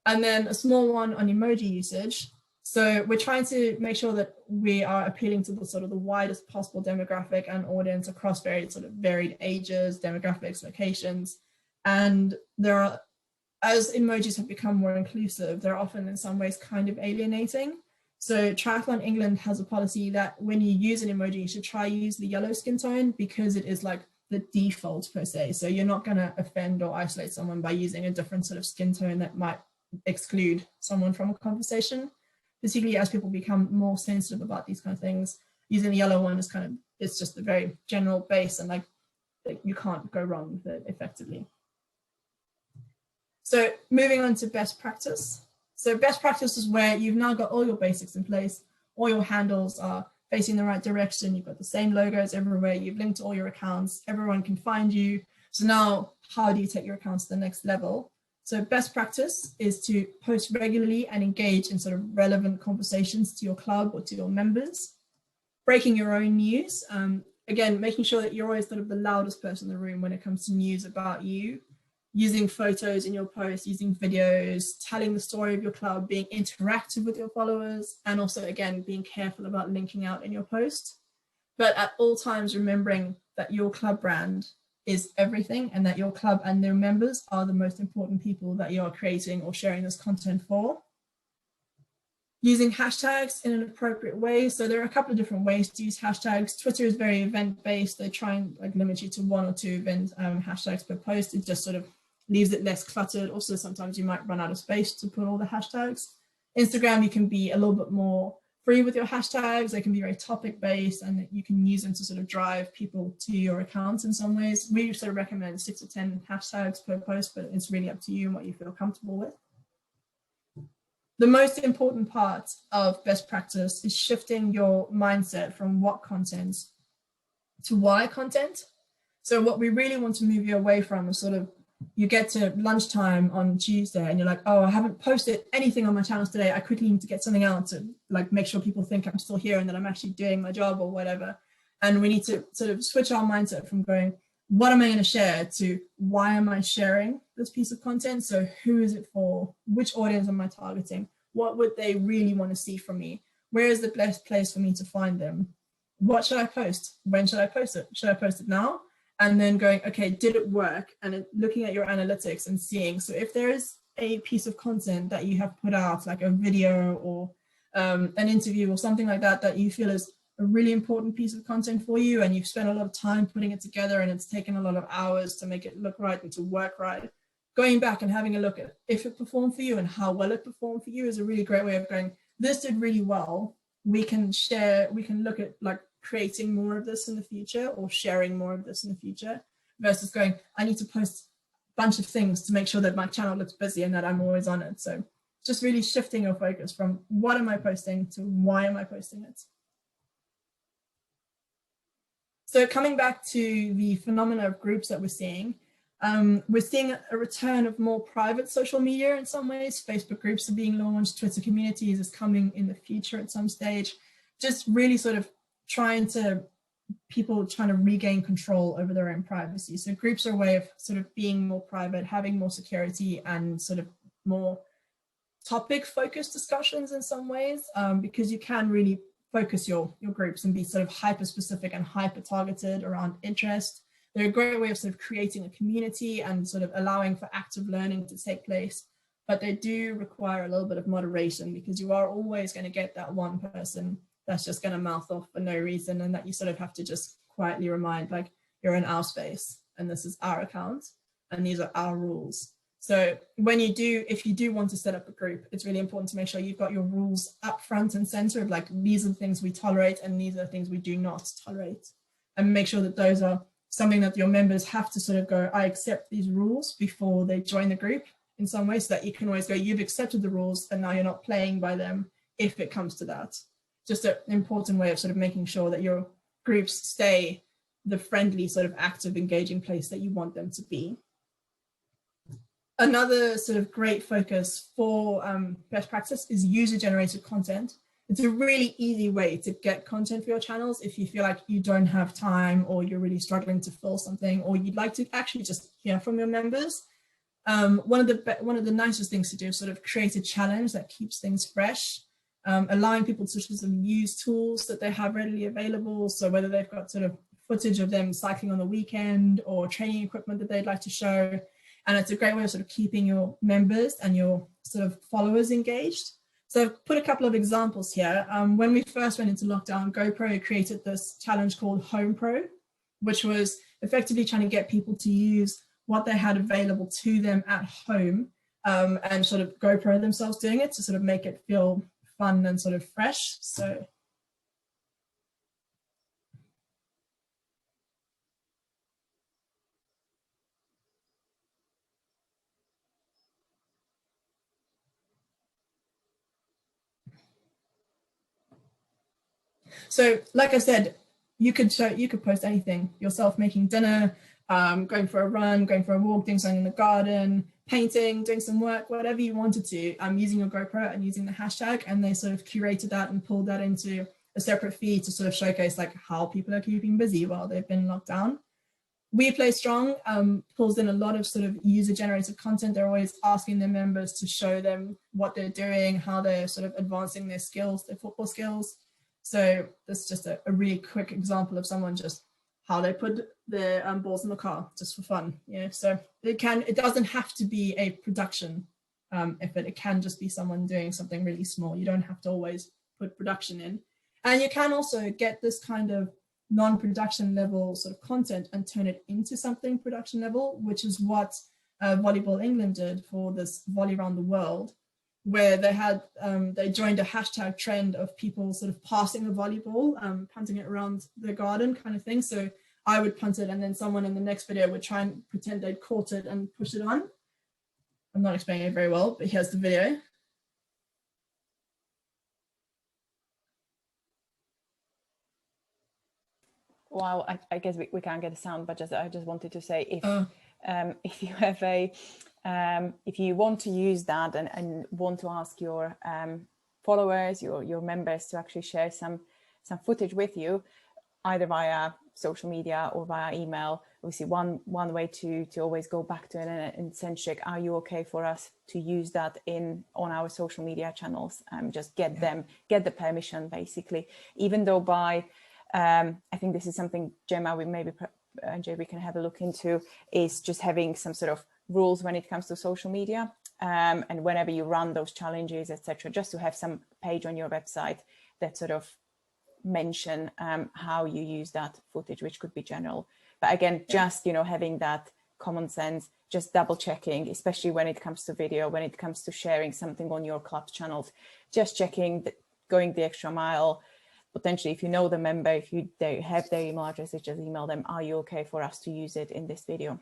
And then a small one on emoji usage. So we're trying to make sure that we are appealing to the sort of the widest possible demographic and audience across varied ages, demographics, locations. And there are as emojis have become more inclusive, they're often in some ways kind of alienating. So Triathlon England has a policy that when you use an emoji, you should try use the yellow skin tone, because it is like the default per se. So you're not going to offend or isolate someone by using a different sort of skin tone that might exclude someone from a conversation, particularly as people become more sensitive about these kind of things. Using the yellow one is it's just a very general base, and like you can't go wrong with it effectively. So moving on to best practice. So best practice is where you've now got all your basics in place, all your handles are facing the right direction, you've got the same logos everywhere, you've linked to all your accounts, everyone can find you. So now how do you take your accounts to the next level? So best practice is to post regularly and engage in sort of relevant conversations to your club or to your members. Breaking your own news. Again, making sure that you're always sort of the loudest person in the room when it comes to news about you. Using photos in your posts, using videos, telling the story of your club, being interactive with your followers, and also, again, being careful about linking out in your post. But at all times, remembering that your club brand is everything, and that your club and their members are the most important people that you are creating or sharing this content for. Using hashtags in an appropriate way. So there are a couple of different ways to use hashtags. Twitter is very event-based. They try and like limit you to 1 or 2 event hashtags per post. It just sort of leaves it less cluttered. Also, sometimes you might run out of space to put all the hashtags. Instagram, you can be a little bit more free with your hashtags. They can be very topic-based, and you can use them to sort of drive people to your accounts in some ways. We sort of recommend 6 to 10 hashtags per post, but it's really up to you and what you feel comfortable with. The most important part of best practice is shifting your mindset from what content to why content. So what we really want to move you away from is sort of, you get to lunchtime on Tuesday and you're like, oh, I haven't posted anything on my channels today. I quickly need to get something out to like make sure people think I'm still here and that I'm actually doing my job or whatever. And we need to sort of switch our mindset from going, what am I going to share, to why am I sharing this piece of content? So who is it for? Which audience am I targeting? What would they really want to see from me? Where is the best place for me to find them? What should I post? When should I post it? Should I post it now? And then going, okay, did it work? And looking at your analytics and seeing, so if there is a piece of content that you have put out, like a video or an interview or something like that, that you feel is a really important piece of content for you, and you've spent a lot of time putting it together and it's taken a lot of hours to make it look right and to work right, going back and having a look at if it performed for you and how well it performed for you is a really great way of going, this did really well. We can share, we can look at like creating more of this in the future or sharing more of this in the future, versus going, I need to post a bunch of things to make sure that my channel looks busy and that I'm always on it. So just really shifting your focus from what am I posting to why am I posting it. So coming back to the phenomena of groups that we're seeing a return of more private social media in some ways. Facebook groups are being launched, Twitter communities is coming in the future at some stage, just really sort of people trying to regain control over their own privacy. So groups are a way of sort of being more private, having more security and sort of more topic focused discussions in some ways, because you can really focus your groups and be sort of hyper specific and hyper targeted around interest. They're a great way of sort of creating a community and sort of allowing for active learning to take place, but they do require a little bit of moderation, because you are always going to get that one person that's just going to mouth off for no reason, and that you sort of have to just quietly remind, like, you're in our space and this is our account and these are our rules. So when you do, if you do want to set up a group, it's really important to make sure you've got your rules up front and center of like, these are the things we tolerate and these are the things we do not tolerate, and make sure that those are something that your members have to sort of go, I accept these rules before they join the group in some way, so that you can always go, you've accepted the rules and now you're not playing by them if it comes to that. Just an important way of sort of making sure that your groups stay the friendly, sort of active, engaging place that you want them to be. Another sort of great focus for best practice is user-generated content. It's a really easy way to get content for your channels if you feel like you don't have time, or you're really struggling to fill something, or you'd like to actually just hear from your members. One of the nicest things to do is sort of create a challenge that keeps things fresh, allowing people to sort of use tools that they have readily available. So whether they've got sort of footage of them cycling on the weekend or training equipment that they'd like to show, And it's a great way of sort of keeping your members and your sort of followers engaged. So I've put a couple of examples here. When we first went into lockdown, GoPro created this challenge called Home Pro, which was effectively trying to get people to use what they had available to them at home, and sort of GoPro themselves doing it to sort of make it feel fun and sort of fresh. So like I said, you could post anything, yourself making dinner, going for a run, going for a walk, doing something in the garden, painting, doing some work, whatever you wanted to, using your GoPro and using the hashtag. And they sort of curated that and pulled that into a separate feed to sort of showcase like how people are keeping busy while they've been locked down. We Play Strong pulls in a lot of sort of user-generated content. They're always asking their members to show them what they're doing, how they're sort of advancing their skills, their football skills. So that's just a really quick example of someone just how they put their balls in the car just for fun. So it doesn't have to be a production effort. It can just be someone doing something really small. You don't have to always put production in. And you can also get this kind of non-production level sort of content and turn it into something production level, which is what Volleyball England did for this Volley Around the World, where they had they joined a hashtag trend of people sort of passing the volleyball, punting it around the garden kind of thing. So I would punt it and then someone in the next video would try and pretend they'd caught it and push it on. I'm not explaining it very well, but here's the video. Wow, I guess we can't get the sound, but I just wanted to say if you have if you want to use that and want to ask your followers, your members to actually share some footage with you, either via social media or via email, obviously one way to always go back to it and send check, are you okay for us to use that on our social media channels? Just get the permission, basically, even though by I think this is something, Gemma, we maybe Jay, we can have a look into, is just having some sort of rules when it comes to social media, and whenever you run those challenges, etc., just to have some page on your website that sort of mention how you use that footage, which could be general. But again, just having that common sense, just double checking, especially when it comes to video, when it comes to sharing something on your club's channels, just checking, going the extra mile. Potentially, if you know the member, if they have their email addresses, just email them, are you okay for us to use it in this video?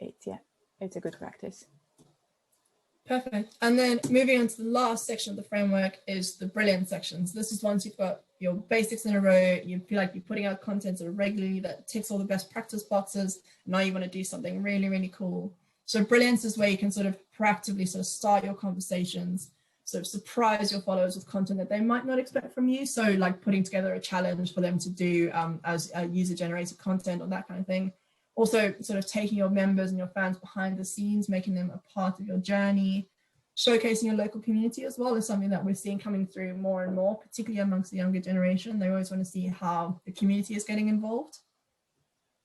It's a good practice. Perfect. And then moving on to the last section of the framework is the brilliant sections. This is once you've got your basics in a row, you feel like you're putting out content sort of regularly that ticks all the best practice boxes. Now you want to do something really, really cool. So brilliance is where you can sort of proactively sort of start your conversations, sort of surprise your followers with content that they might not expect from you. So like putting together a challenge for them to do as user-generated content or that kind of thing. Also sort of taking your members and your fans behind the scenes, making them a part of your journey. Showcasing your local community as well is something that we're seeing coming through more and more, particularly amongst the younger generation. They always want to see how the community is getting involved.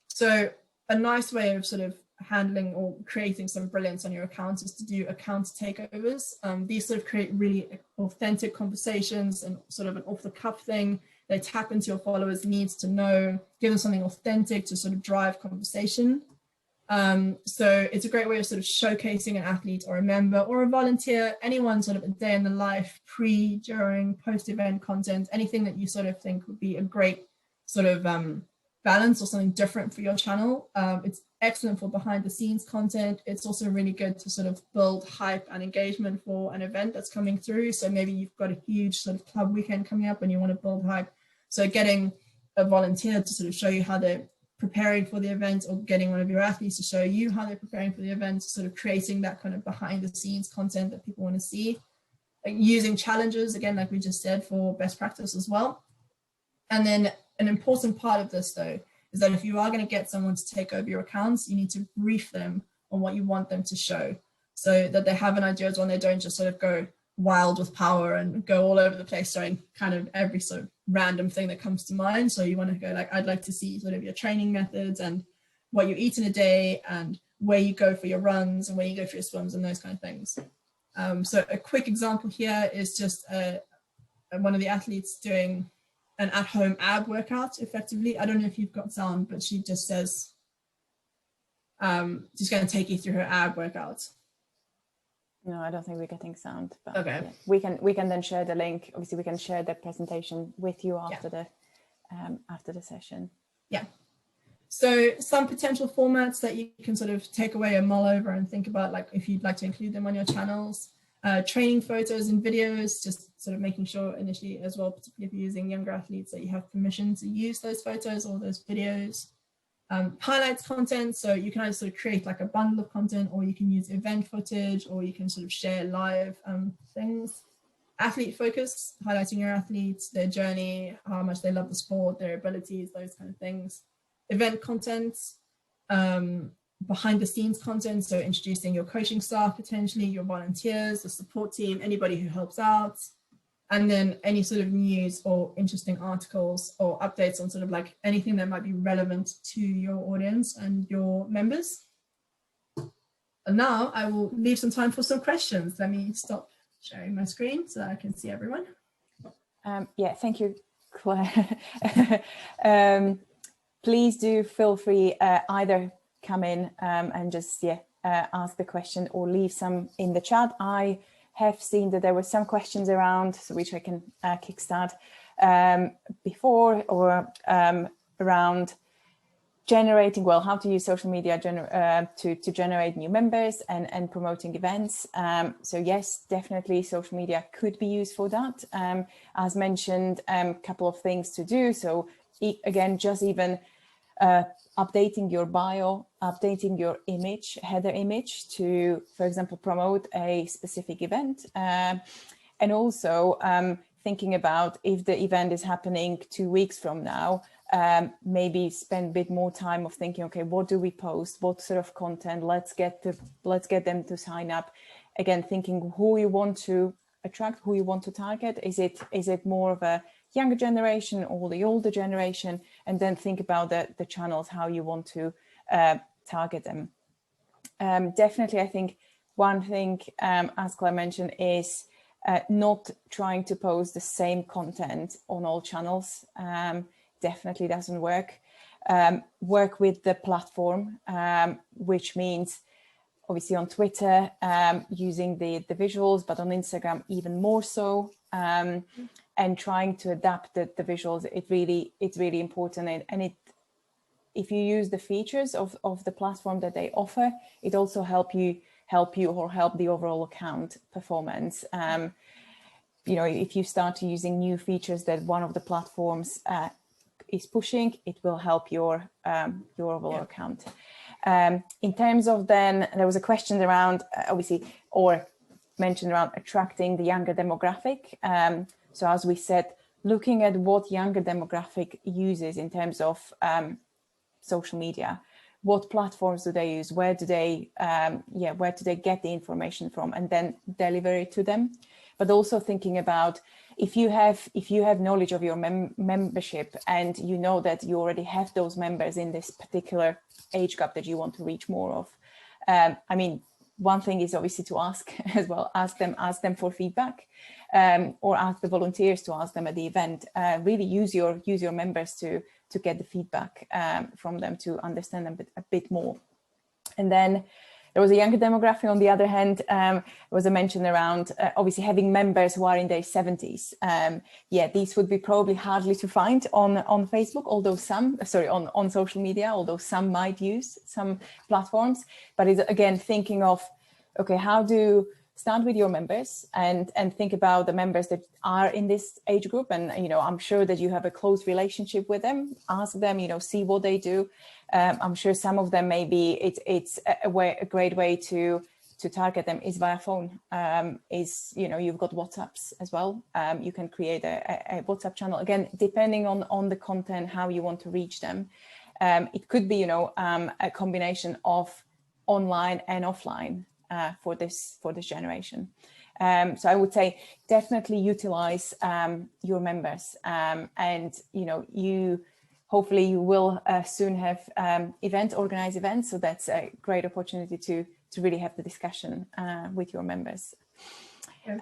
So a nice way of sort of handling or creating some brilliance on your accounts is to do account takeovers. These sort of create really authentic conversations and sort of an off-the-cuff thing. They tap into your followers' needs to know, give them something authentic to sort of drive conversation. So it's a great way of sort of showcasing an athlete or a member or a volunteer, anyone sort of a day in the life, pre, during, post-event content, anything that you sort of think would be a great sort of balance or something different for your channel. It's excellent for behind the scenes content. It's also really good to sort of build hype and engagement for an event that's coming through. So maybe you've got a huge sort of club weekend coming up and you want to build hype. So getting a volunteer to sort of show you how they're preparing for the event, or getting one of your athletes to show you how they're preparing for the event, sort of creating that kind of behind the scenes content that people want to see. Like using challenges, again, like we just said, for best practice as well. And then an important part of this though, is that if you are going to get someone to take over your accounts, you need to brief them on what you want them to show, so that they have an idea as well, and they don't just sort of go wild with power and go all over the place showing kind of every sort of random thing that comes to mind. So you want to go like, I'd like to see sort of your training methods and what you eat in a day and where you go for your runs and where you go for your swims and those kind of things. So a quick example here is just one of the athletes doing an at-home ab workout effectively. I don't know if you've got sound, but she just says, she's going to take you through her ab workout. No, I don't think we're getting sound. But okay. Yeah, we can then share the link. Obviously, we can share the presentation with you after the session. Yeah. So some potential formats that you can sort of take away and mull over and think about, like if you'd like to include them on your channels. Training photos and videos, just sort of making sure initially as well, particularly if you're using younger athletes, that you have permission to use those photos or those videos. Highlights content, so you can either sort of create like a bundle of content, or you can use event footage, or you can sort of share live things. Athlete focus, highlighting your athletes, their journey, how much they love the sport, their abilities, those kind of things. Event content, behind the scenes content, so introducing your coaching staff, potentially your volunteers, the support team, anybody who helps out. And then any sort of news or interesting articles or updates on sort of like anything that might be relevant to your audience and your members. And now I will leave some time for some questions. Let me stop sharing my screen so that I can see everyone. Yeah, thank you, Claire. Please do feel free either come in and just ask the question or leave some in the chat. I have seen that there were some questions around, so which I can kickstart before, or around generating, well, how to use social media to generate new members and promoting events. So yes, definitely social media could be used for that. As mentioned, a couple of things to do. So again, just even updating your bio, updating your image, header image to, for example, promote a specific event. And also thinking about if the event is happening 2 weeks from now, maybe spend a bit more time of thinking, okay, what do we post? What sort of content? Let's get them to sign up. Again, thinking who you want to attract, who you want to target. Is it more of a younger generation or the older generation? And then think about the channels, how you want to target them. Definitely, I think one thing, as Claire mentioned, is not trying to post the same content on all channels. Definitely doesn't work. Work with the platform, which means obviously on Twitter, using the visuals, but on Instagram even more so, and trying to adapt the visuals. It's really important, and if you use the features of the platform that they offer, it also help the overall account performance. You know, if you start using new features that one of the platforms is pushing, it will help your overall account. In terms of then, there was a question around, obviously, or mentioned around attracting the younger demographic. So as we said, looking at what younger demographic uses in terms of social media, what platforms do they use, where do they get the information from, and then deliver it to them. But also thinking about if you have knowledge of your membership, and you know that you already have those members in this particular age gap that you want to reach more of. I mean, one thing is obviously to ask as well, ask them for feedback, or ask the volunteers to ask them at the event. Really use your members to get the feedback from them, to understand them a bit more. And then there was a younger demographic on the other hand. There was a mention around obviously having members who are in their 70s. These would be probably hardly to find on Facebook, although on social media, although some might use some platforms. But it's again thinking of, okay, how do start with your members and think about the members that are in this age group. And, you know, I'm sure that you have a close relationship with them. Ask them, you know, see what they do. I'm sure some of them, maybe it's a great way to target them is via phone. You know, you've got WhatsApps as well. You can create a WhatsApp channel, again, depending on the content, how you want to reach them. It could be, you know, a combination of online and offline for this generation. So I would say definitely utilize your members, and, you know, hopefully you will soon have organized events. So that's a great opportunity to really have the discussion with your members. Yeah.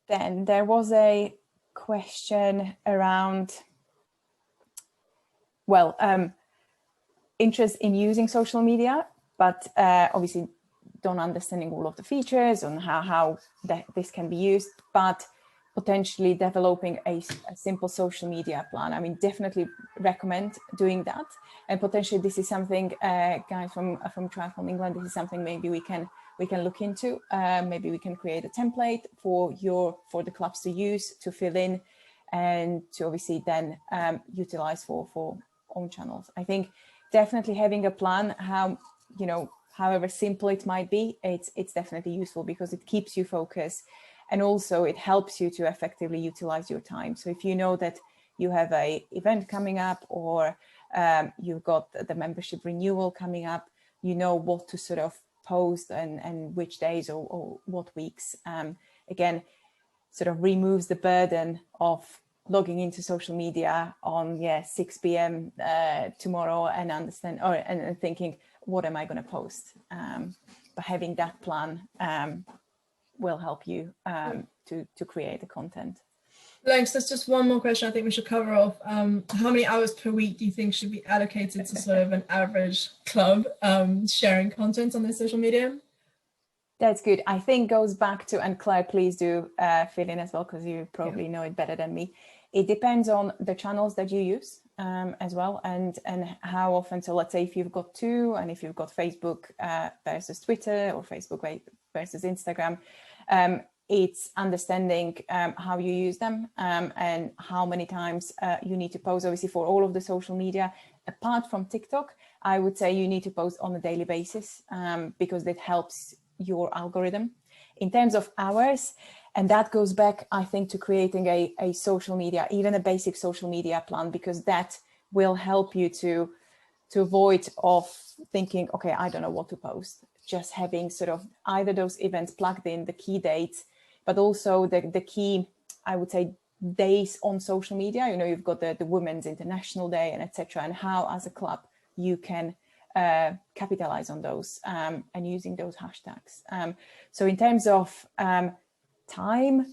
Then there was a question around, well, interest in using social media, but obviously don't understanding all of the features and how this can be used, but potentially developing a simple social media plan. I mean, definitely recommend doing that. And potentially this is something, guys from Triathlon England, this is something maybe we can look into. Maybe we can create a template for the clubs to use, to fill in, and to obviously then utilize for own channels. I think definitely having a plan, however simple it might be, it's definitely useful because it keeps you focused, and also it helps you to effectively utilize your time. So if you know that you have a event coming up, or you've got the membership renewal coming up, you know what to sort of post and which days or what weeks. Again, sort of removes the burden of logging into social media on 6 p.m. Tomorrow and thinking, what am I going to post? But having that plan will help you to create the content. Thanks. There's just one more question I think we should cover off. How many hours per week do you think should be allocated to sort of an average club sharing content on their social media? That's good. I think goes back to, and Claire, please do fill in as well, because you probably know it better than me. It depends on the channels that you use as well, and how often. So let's say if you've got two, and if you've got Facebook versus Twitter, or Facebook versus Instagram, it's understanding how you use them and how many times you need to post. Obviously, for all of the social media, apart from TikTok, I would say you need to post on a daily basis because that helps your algorithm in terms of hours. And that goes back, I think, to creating a social media, even a basic social media plan, because that will help you to avoid of thinking, okay, I don't know what to post. Just having sort of either those events plugged in, the key dates, but also the key, I would say, days on social media. You know, you've got the Women's International Day and etc. And how, as a club, you can capitalize on those and using those hashtags. So in terms of time,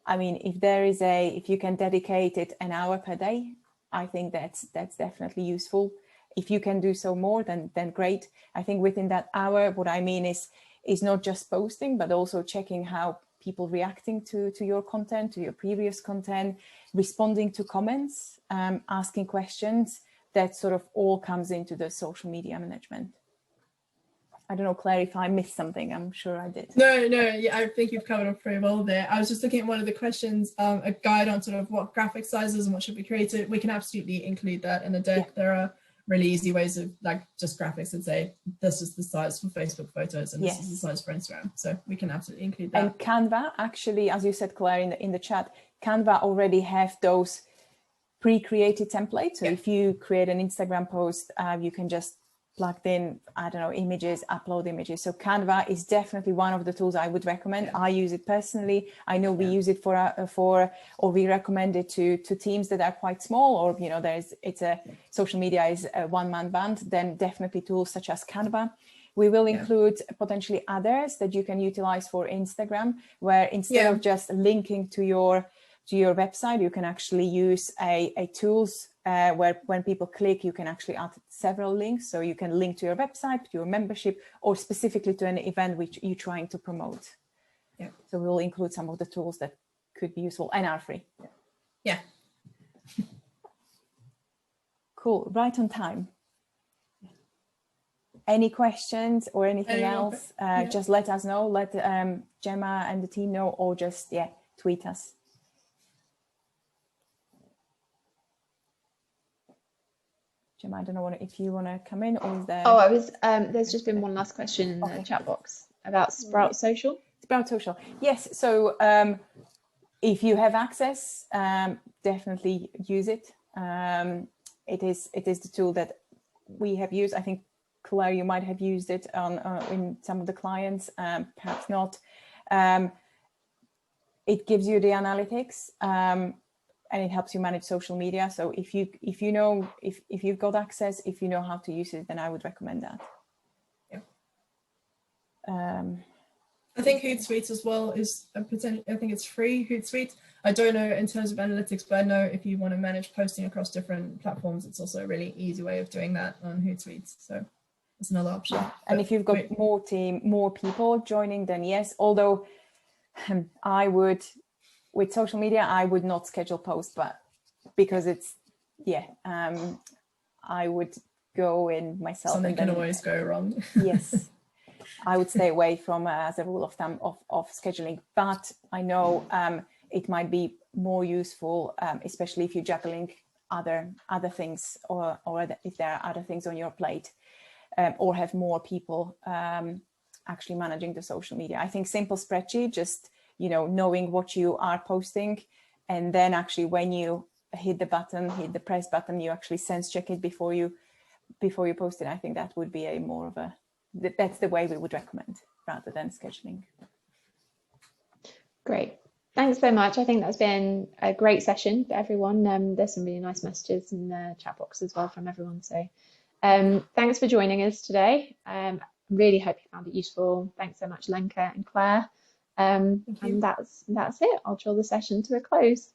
I mean, if you can dedicate it an hour per day, I think that's definitely useful. If you can do so more, then great. I think within that hour, what I mean is not just posting, but also checking how people reacting to your content, to your previous content, responding to comments, asking questions. That sort of all comes into the social media management. I don't know, Claire, if I missed something. I'm sure I did. No, yeah, I think you've covered up pretty well there. I was just looking at one of the questions, a guide on sort of what graphic sizes and what should be created. We can absolutely include that in the deck. Yeah. There are really easy ways of like just graphics that say this is the size for Facebook photos and this is the size for Instagram. So we can absolutely include that. And Canva, actually, as you said, Claire, in the chat, Canva already have those pre-created templates. So if you create an Instagram post, you can just plug in, I don't know, images, upload images. So Canva is definitely one of the tools I would recommend. I use it personally. I know we use it or we recommend it to teams that are quite small, or, you know, social media is a one-man band, then definitely tools such as Canva. We will include potentially others that you can utilize for Instagram, where instead of just linking to your website, you can actually use a tools where when people click, you can actually add several links. So you can link to your website, to your membership, or specifically to an event which you're trying to promote. Yeah. So we'll include some of the tools that could be useful and are free. Yeah. Cool. Right on time. Any questions or anything else? Just let us know. Let Gemma and the team know, or just tweet us. Gemma, I don't know if you want to come in, or is there? Oh, I was. There's just been one last question in the chat box about Sprout Social. Sprout Social, yes. So if you have access, definitely use it. It is the tool that we have used. I think, Claire, you might have used it in some of the clients, perhaps not. It gives you the analytics. and it helps you manage social media. So if you know if you've got access, if you know how to use it, then I would recommend that. I think Hootsuite as well is a potential. I think it's free, Hootsuite. I don't know in terms of analytics, but I know if you want to manage posting across different platforms, it's also a really easy way of doing that on Hootsuite. So it's another option. And if you've got more people joining, then yes. Although I would, with social media, I would not schedule posts, but because it's, I would go in myself. Something can always go wrong. Yes. I would stay away from, as a rule of thumb, of scheduling. But I know it might be more useful, especially if you're juggling other things, or if there are other things on your plate, or have more people actually managing the social media. I think simple spreadsheet, just knowing what you are posting, and then actually when you hit the press button, you actually sense check it before you post it. I think that would be that's the way we would recommend, rather than scheduling. Great. Thanks so much. I think that's been a great session for everyone. There's some really nice messages in the chat box as well from everyone. So thanks for joining us today. Really hope you found it useful. Thanks so much, Lenka and Claire. And that's it. I'll draw the session to a close.